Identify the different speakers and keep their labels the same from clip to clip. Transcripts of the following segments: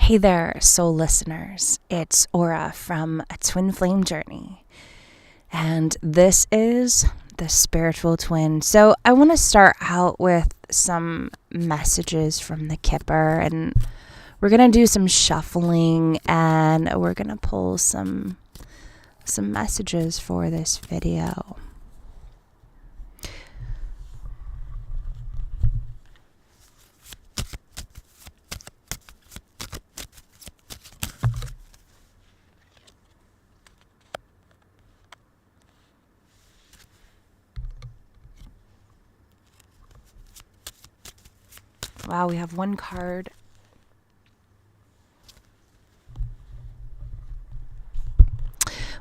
Speaker 1: Hey there, soul listeners. It's Aura from A Twin Flame Journey, and this is the Spiritual Twin. So I want to start out with some messages from the Kipper, and we're going to do some shuffling, and we're going to pull some messages for this video. Wow, we have one card.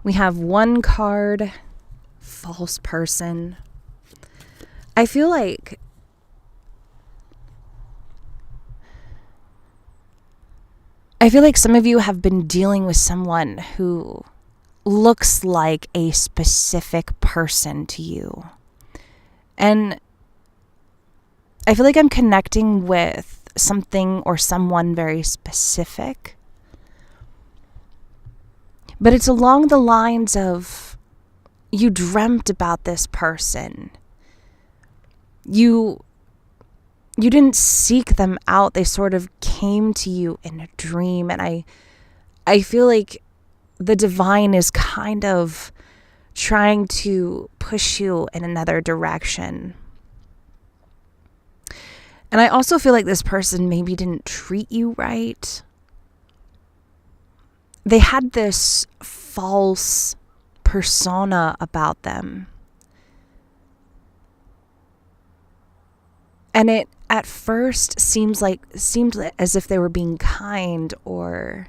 Speaker 1: We have one card, false person. I feel like some of you have been dealing with someone who looks like a specific person to you. And I feel like I'm connecting with something or someone very specific. But it's along the lines of you dreamt about this person. You didn't seek them out. They sort of came to you in a dream. And I feel like the divine is kind of trying to push you in another direction. And I also feel like this person maybe didn't treat you right. They had this false persona about them. And it at first seemed as if they were being kind or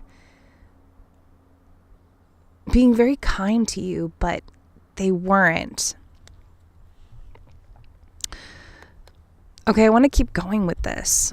Speaker 1: being very kind to you, but they weren't. Okay, I want to keep going with this.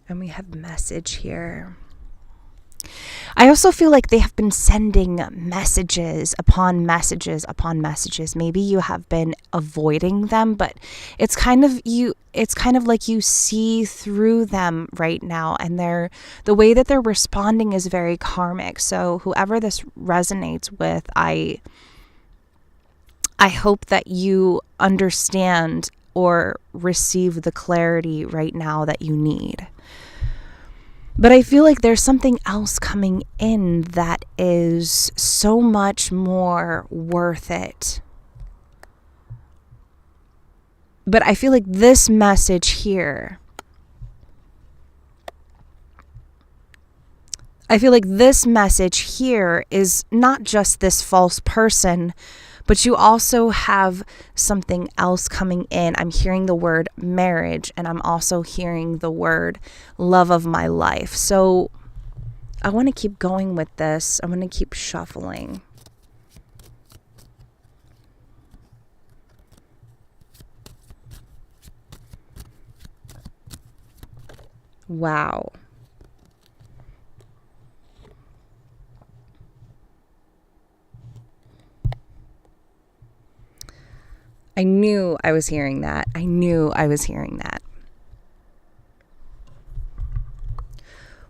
Speaker 1: And we have message here. I also feel like they have been sending messages upon messages upon messages. Maybe you have been avoiding them, but it's kind of like you see through them right now, and the way that they're responding is very karmic. So whoever this resonates with, I hope that you understand or receive the clarity right now that you need. But I feel like there's something else coming in that is so much more worth it. But I feel like this message here, is not just this false person, but you also have something else coming in. I'm hearing the word marriage, and I'm also hearing the word love of my life. So I want to keep going with this. I'm going to keep shuffling. Wow. I knew I was hearing that.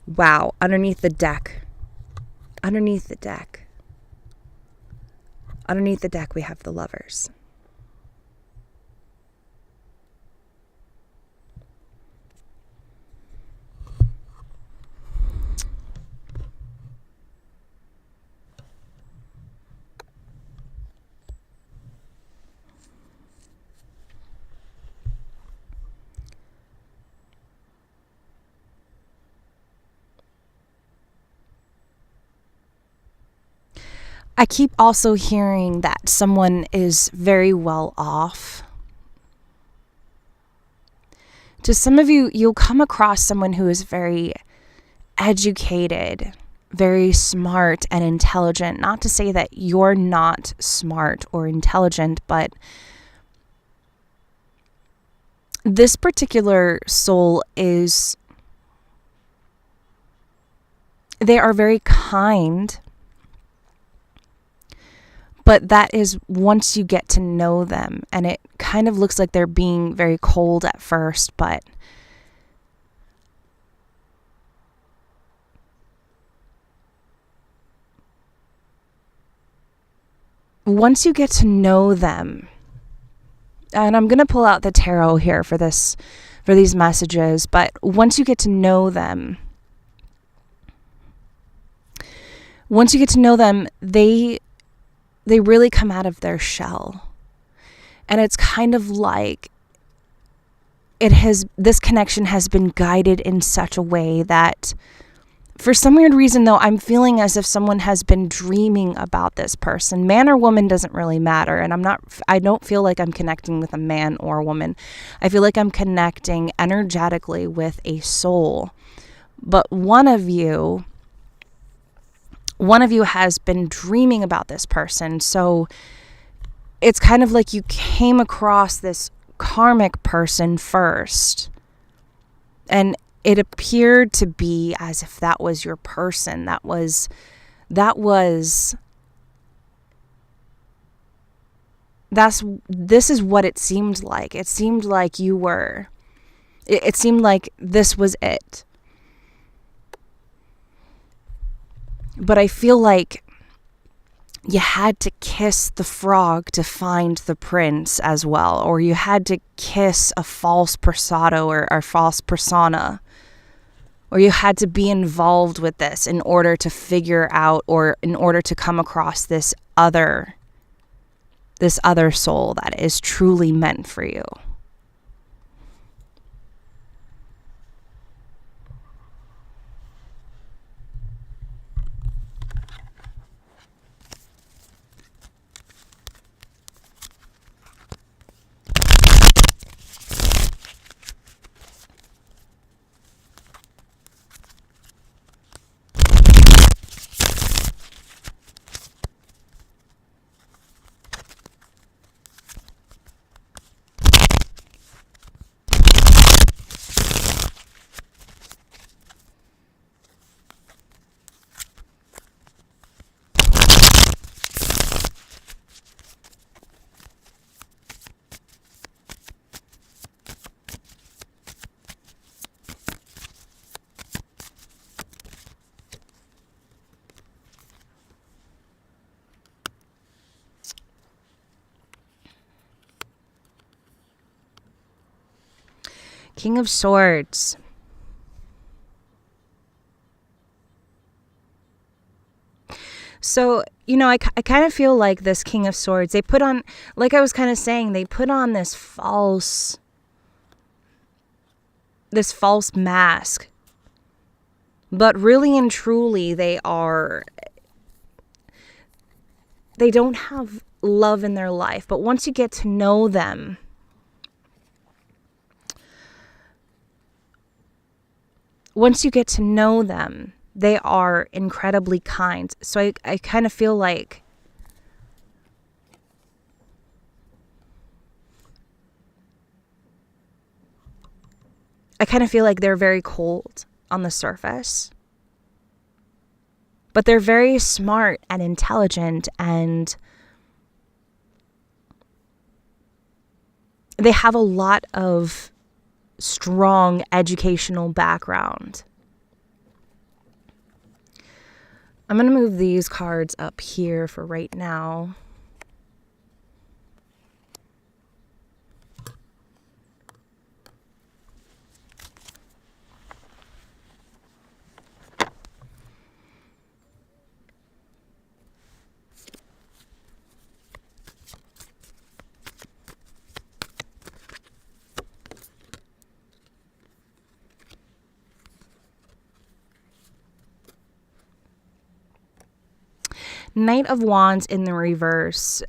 Speaker 1: Wow, underneath the deck, we have the Lovers. I keep also hearing that someone is very well off. To some of you, you'll come across someone who is very educated, very smart and intelligent. Not to say that you're not smart or intelligent, but this particular soul they are very kind, but that is once you get to know them, and it kind of looks like they're being very cold at first, but once you get to know them, and I'm going to pull out the tarot here for these messages, but once you get to know them, they really come out of their shell. And it's kind of like this connection has been guided in such a way that for some weird reason, though, I'm feeling as if someone has been dreaming about this person. Man or woman doesn't really matter. And I don't feel like I'm connecting with a man or a woman. I feel like I'm connecting energetically with a soul. But one of you has been dreaming about this person. So it's kind of like you came across this karmic person first, and it appeared to be as if that was your person. This is what it seemed like. It seemed like it seemed like this was it. But I feel like you had to kiss the frog to find the prince as well, or you had to kiss a false persona or false persona, or you had to be involved with this in order to figure out, or in order to come across this other soul that is truly meant for you. King of Swords. So, I kind of feel like this King of Swords, they put on, like I was kind of saying, they put on this false mask. But really and truly, they don't have love in their life. But once you get to know them, they are incredibly kind. So I kind of feel like they're very cold on the surface. But they're very smart and intelligent, and they have a lot of strong educational background. I'm going to move these cards up here for right now. Knight of Wands in the reverse.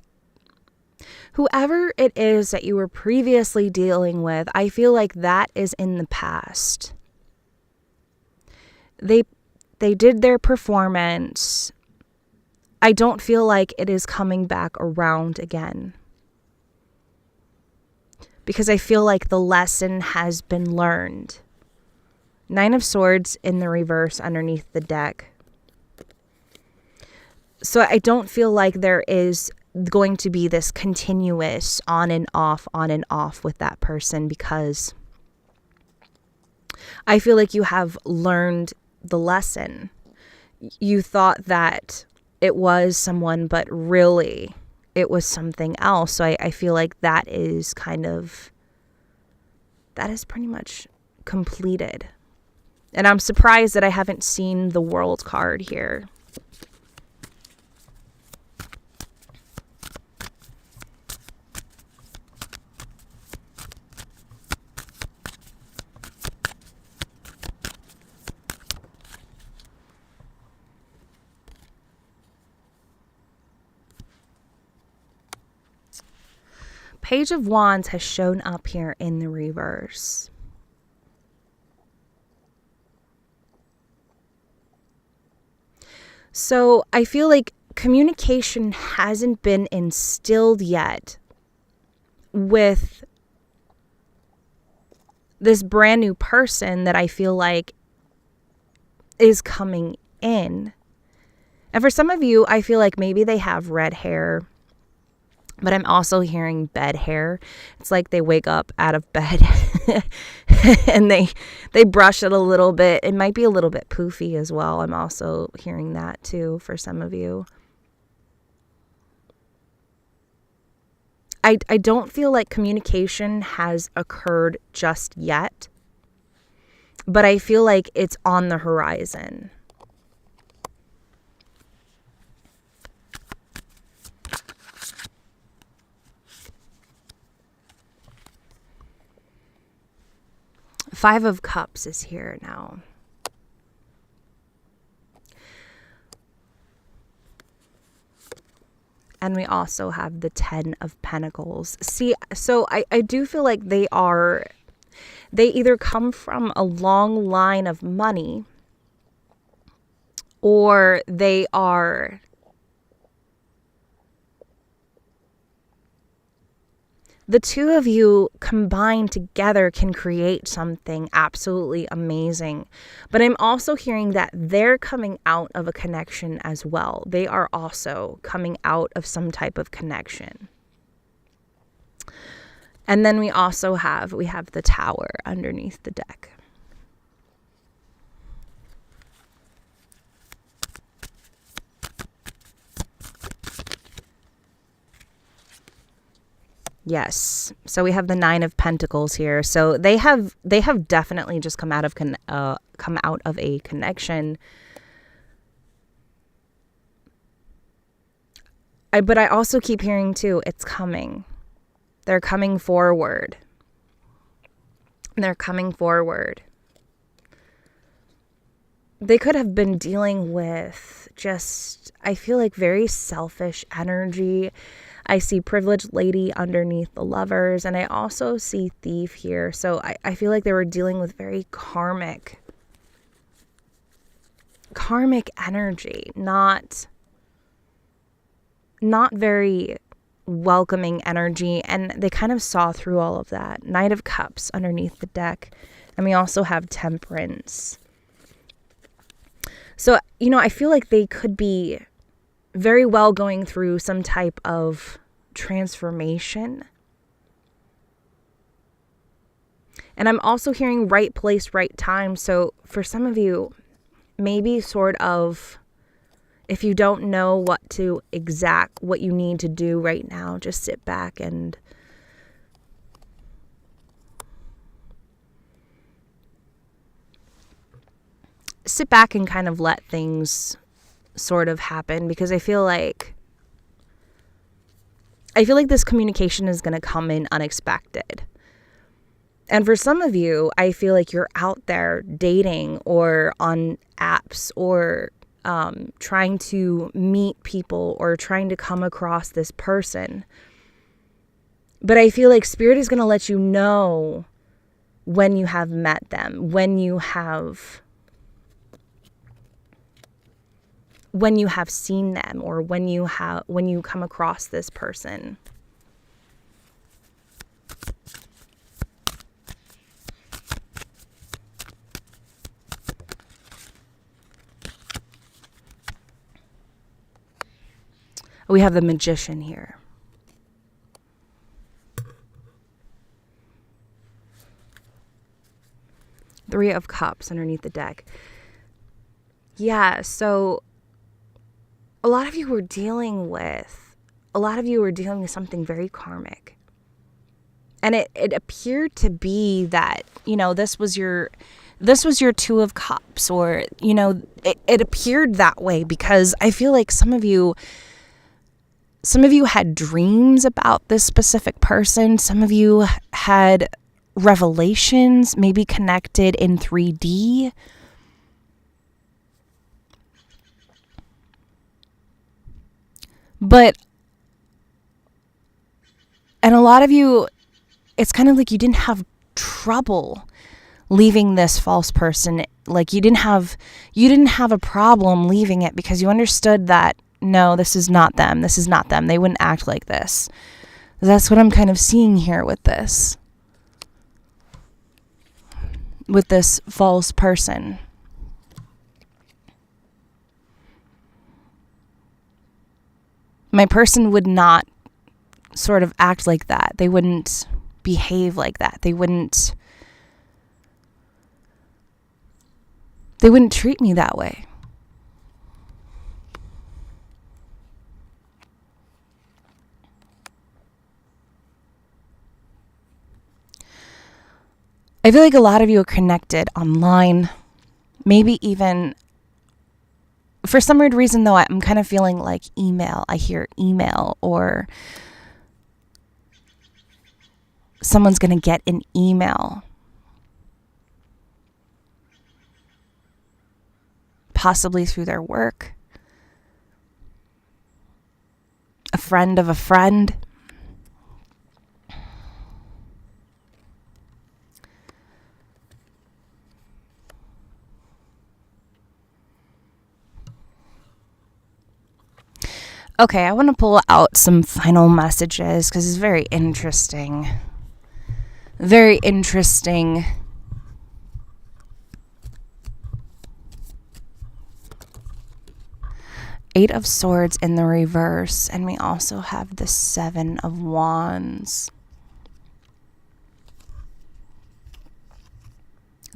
Speaker 1: Whoever it is that you were previously dealing with, I feel like that is in the past. They did their performance. I don't feel like it is coming back around again. because I feel like the lesson has been learned. Nine of Swords in the reverse underneath the deck. So I don't feel like there is going to be this continuous on and off with that person, because I feel like you have learned the lesson. You thought that it was someone, but really it was something else. So I feel like that is pretty much completed. And I'm surprised that I haven't seen the World card here. Page of Wands has shown up here in the reverse. So I feel like communication hasn't been instilled yet with this brand new person that I feel like is coming in. And for some of you, I feel like maybe they have red hair, but I'm also hearing bed hair. It's like they wake up out of bed and they brush it a little bit. It might be a little bit poofy as well. I'm also hearing that too for some of you. I don't feel like communication has occurred just yet, but I feel like it's on the horizon. Five of Cups is here now. And we also have the 10 of Pentacles. See, so I do feel like they either come from a long line of money, or they are the two of you combined together can create something absolutely amazing. But I'm also hearing that they're coming out of a connection as well. They are also coming out of some type of connection. And then we have the Tower underneath the deck. Yes. So we have the 9 of Pentacles here. So they have definitely just come out of a connection. But I also keep hearing too, it's coming. They're coming forward. They're coming forward. They could have been dealing with just, I feel like, very selfish energy. I see Privileged Lady underneath the Lovers, and I also see Thief here. So I feel like they were dealing with very karmic energy, not very welcoming energy, and they kind of saw through all of that. Knight of Cups underneath the deck, and we also have Temperance. So, I feel like they could be very well going through some type of transformation. And I'm also hearing right place, right time. So for some of you, maybe sort of, if you don't know what you need to do right now, just sit back and kind of let things sort of happen, because I feel like this communication is going to come in unexpected. And for some of you, I feel like you're out there dating or on apps or trying to meet people or trying to come across this person. But I feel like Spirit is going to let you know when you have met them, when you have seen them, or when you come across this person. We have the Magician here. Three of Cups underneath the deck. Yeah, so a lot of you were dealing with something very karmic. And it appeared to be that, this was your Two of Cups, or, it appeared that way because I feel like some of you had dreams about this specific person. Some of you had revelations, maybe connected in 3D. And a lot of you, it's kind of like you didn't have trouble leaving this false person. Like you didn't have a problem leaving it because you understood that, no, this is not them. This is not them. They wouldn't act like this. That's what I'm kind of seeing here with this false person. My person would not sort of act like that. They wouldn't behave like that. They wouldn't treat me that way. I feel like a lot of you are connected online, maybe even, for some weird reason though, I'm kind of feeling like email. I hear email, or someone's going to get an email. Possibly through their work. A friend of a friend. Okay, I want to pull out some final messages because it's very interesting. Very interesting. Eight of Swords in the reverse, and we also have the Seven of Wands.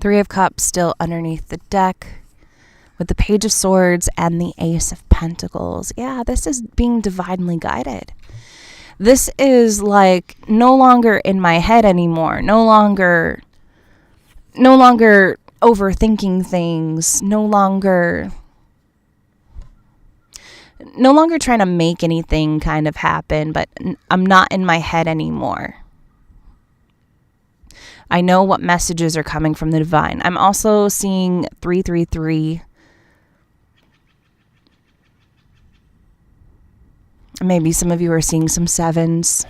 Speaker 1: Three of Cups still underneath the deck, with the Page of Swords and the Ace of Pentacles. Yeah, this is being divinely guided. This is like no longer in my head anymore. No longer overthinking things. No longer trying to make anything kind of happen, but I'm not in my head anymore. I know what messages are coming from the divine. I'm also seeing 333. Maybe some of you are seeing some sevens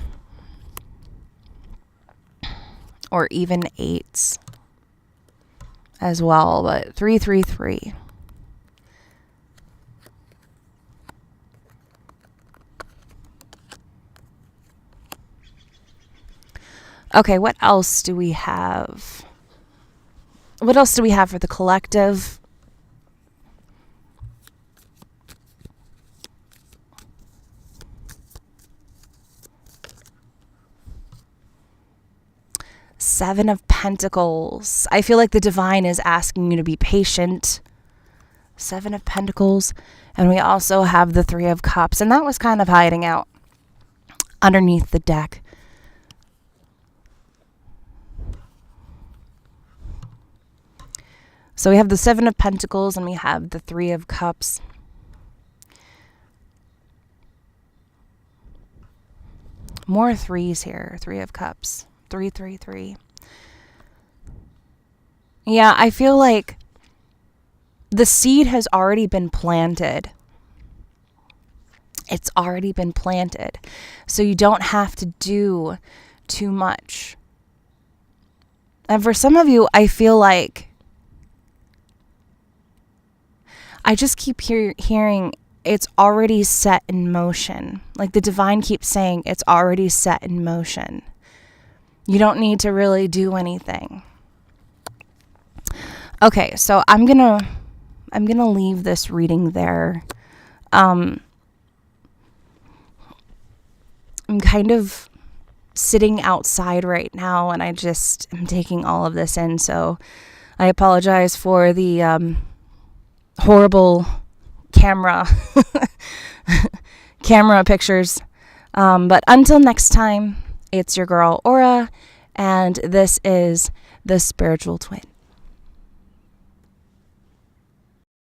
Speaker 1: or even eights as well, but 333. Okay, what else do we have? What else do we have for the collective? Seven of Pentacles. I feel like the divine is asking you to be patient. Seven of Pentacles. And we also have the Three of Cups. And that was kind of hiding out underneath the deck. So we have the Seven of Pentacles and we have the Three of Cups. More threes here. Three of Cups. 333. Yeah, I feel like the seed has already been planted. It's already been planted. So you don't have to do too much. And for some of you, I feel like I just keep hearing it's already set in motion. Like the divine keeps saying it's already set in motion. You don't need to really do anything. Okay, so I'm gonna leave this reading there. I'm kind of sitting outside right now, and I just am taking all of this in. So I apologize for the horrible camera pictures. But until next time, it's your girl Aura, and this is The Spiritual Twin.